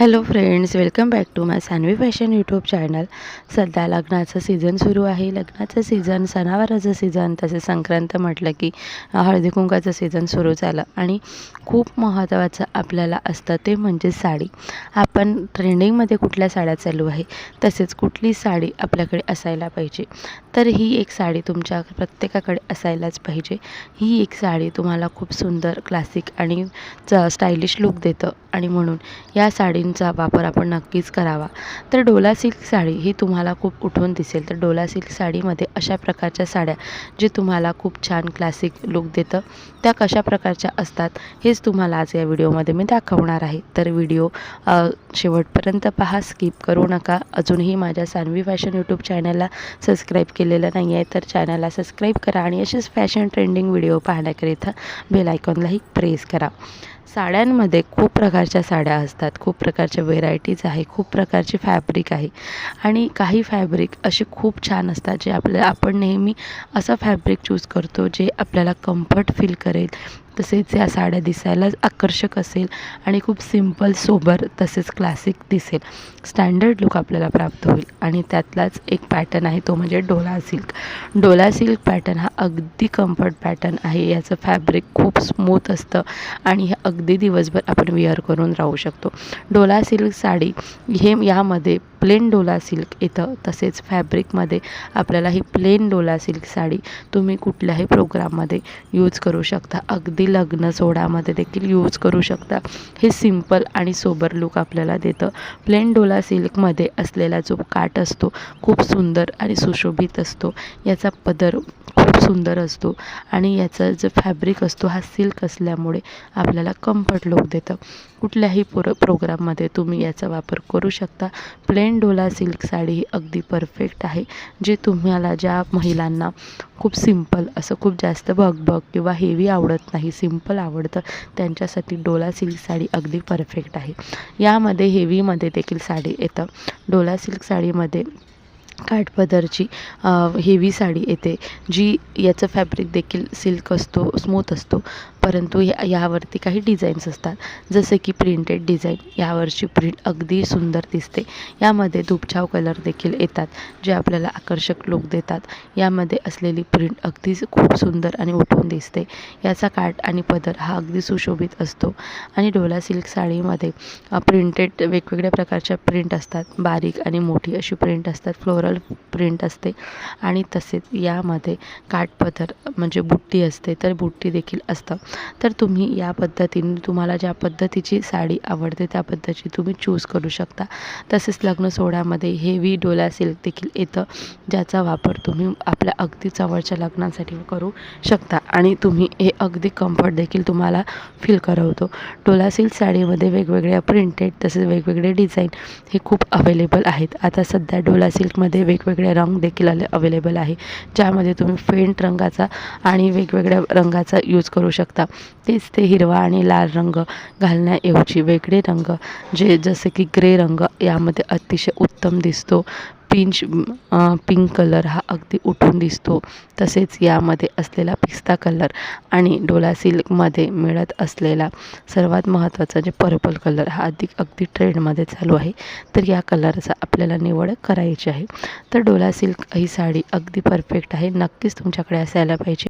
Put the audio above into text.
Hello friends, welcome back to my Sanvi fashion YouTube channel. सध्या लग्नाचं season सुरू आहे. लग्नाचं सीझन, सणावाराचं सीझन, तसेच संक्रांत म्हटलं की हळदी कुंकाचं सीझन सुरू झालं आणि खूप महत्त्वाचं आपल्याला असतं ते म्हणजे साडी. आपण ट्रेंडिंगमध्ये कुठल्या साड्या चालू आहे, तसेच कुठली साडी आपल्याकडे असायला पाहिजे. तर ही एक साडी तुमच्या प्रत्येकाकडे असायलाच पाहिजे. ही एक साडी तुम्हाला खूप सुंदर, क्लासिक आणि स्टायलिश लुक देतं आणि म्हणून या साडींचा वापर आपण नक्कीच करावा. तर डोला सिल्क साडी ही तुम्हाला खूप उठून दिसेल. तर डोला सिल्क साडीमध्ये अशा प्रकारच्या साड्या जे तुम्हाला खूप छान क्लासिक लुक देतं, त्या कशा प्रकारच्या असतात हेच तुम्हाला आज या व्हिडिओमध्ये मी दाखवणार आहे. तर व्हिडिओ शेवटपर्यंत पहा, स्किप करू नका. अजूनही माझ्या सान्वी फॅशन यूट्यूब चॅनलला सबस्क्राईब केलेलं नाही आहे तर चॅनलला सबस्क्राईब करा आणि असेच फॅशन ट्रेंडिंग व्हिडिओ पाहण्याकरिता बेल आयकॉनलाही प्रेस करा. साड्यांमध्ये खूप प्रकारच्या साड्या असतात, खूप प्रकारच्या व्हेरायटीज आहे, खूप प्रकारचे फॅब्रिक आहे आणि काही फॅब्रिक असे खूप छान असतात जे आपण नेहमी असं फॅब्रिक चूज करतो जे आपल्याला कम्फर्ट फील करेल, तसेच या साड्या दिसायला आकर्षक असेल आणि खूप सिंपल, सोबर तसेच क्लासिक दिसेल. स्टँडर्ड लुक आपल्याला प्राप्त होईल आणि त्यातलाच एक पॅटर्न आहे तो म्हणजे Dola silk. Dola silk pattern हा अगदी कम्फर्ट पॅटर्न आहे. याचं फॅब्रिक खूप स्मूथ असतं आणि हे अगदी दिवसभर आपण वेअर करून राहू शकतो. डोला सिल्क साडी हे यामध्ये प्लेन डोला सिल्क येतं, तसेच फॅब्रिकमध्ये आपल्याला ही प्लेन डोला सिल्क साडी तुम्ही कुठल्याही प्रोग्राममध्ये यूज करू शकता. अगदी लग्न सोहळ्यामध्ये देखील यूज करू शकता. हे सिंपल आणि सोबर लुक आपल्याला देतं. प्लेन डोला सिल्कमध्ये असलेला जो काठ असतो खूप सुंदर आणि सुशोभित असतो. याचा पदर खूप सुंदर असतो आणि याचा जो फॅब्रिक असतो हा सिल्क असल्यामुळे आपल्याला कम्फर्ट लुक देतं. कुठल्याही प्रोग्राममध्ये तुम्ही याचा वापर करू शकता. प्लेन डोला सिल्क साडी ही अगदी परफेक्ट आहे. जे तुम्हाला, ज्या महिलांना खूप सिंपल असं खूप जास्त भगभग किंवा हेवी आवडत नाही, सिंपल आवडतं, त्यांच्यासाठी डोला सिल्क साडी अगदी परफेक्ट आहे. यामध्ये हेवीमध्ये देखील साडी येतं. डोला सिल्क साडीमध्ये काठपदरची हेवी साडी येते, जी याचं फॅब्रिक देखील सिल्क असतो, स्मूथ असतो, परंतु यावरती काही डिझाईन्स असतात, जसे की प्रिंटेड डिझाईन. यावरची प्रिंट अगदी सुंदर दिसते. यामध्ये धुपछाव कलर देखील येतात जे आपल्याला आकर्षक लुक देतात. यामध्ये असलेली प्रिंट अगदी खूप सुंदर आणि उठून दिसते. याचा काठ आणि पदर हा अगदी सुशोभित असतो आणि डोला सिल्क साडीमध्ये प्रिंटेड वेगवेगळ्या प्रकारच्या प्रिंट असतात. बारीक आणि मोठी अशी प्रिंट असतात, फ्लोरल प्रिंट असते आणि तसेच यामध्ये काठपदर म्हणजे बुट्टी असते, तर बुट्टी देखील असतं. तर तुम्ही या पद्धतीने तुम्हाला ज्या पद्धतीची साडी आवडते त्या पद्धतीची तुम्ही चूज करू शकता. तसेच लग्न सोहळ्यामध्ये हेवी डोला सिल्क देखील येतं, ज्याचा वापर तुम्ही आपल्या अगदी जवळच्या लग्नासाठी करू शकता आणि तुम्ही हे अगदी कम्फर्ट देखील तुम्हाला फील करवतो. डोला सिल्क साडीमध्ये वेगवेगळ्या प्रिंटेड तसेच वेगवेगळे डिझाईन हे खूप अवेलेबल आहेत. आता सध्या डोला सिल्कमध्ये वेगवेगळे रंग देखील अवेलेबल आहे, ज्यामध्ये तुम्ही फेंट रंगाचा आणि वेगवेगळ्या रंगाचा यूज करू शकता. तेच ते हिरवा आणि लाल रंग घालण्याऐवजी वेगळे रंग जसे की ग्रे रंग यामध्ये अतिशय उत्तम दिसतो. पिंक कलर हा अगदी उठून दिसतो. तसेच यामध्ये असलेला पिस्ता कलर आणि डोला सिल्कमध्ये मिळत असलेला सर्वात महत्त्वाचा जे पर्पल कलर हा अगदी ट्रेंडमध्ये चालू आहे. तर या कलरचा आपल्याला निवड करायची आहे. तर डोला सिल्क ही साडी अगदी परफेक्ट आहे, नक्कीच तुमच्याकडे असायला पाहिजे.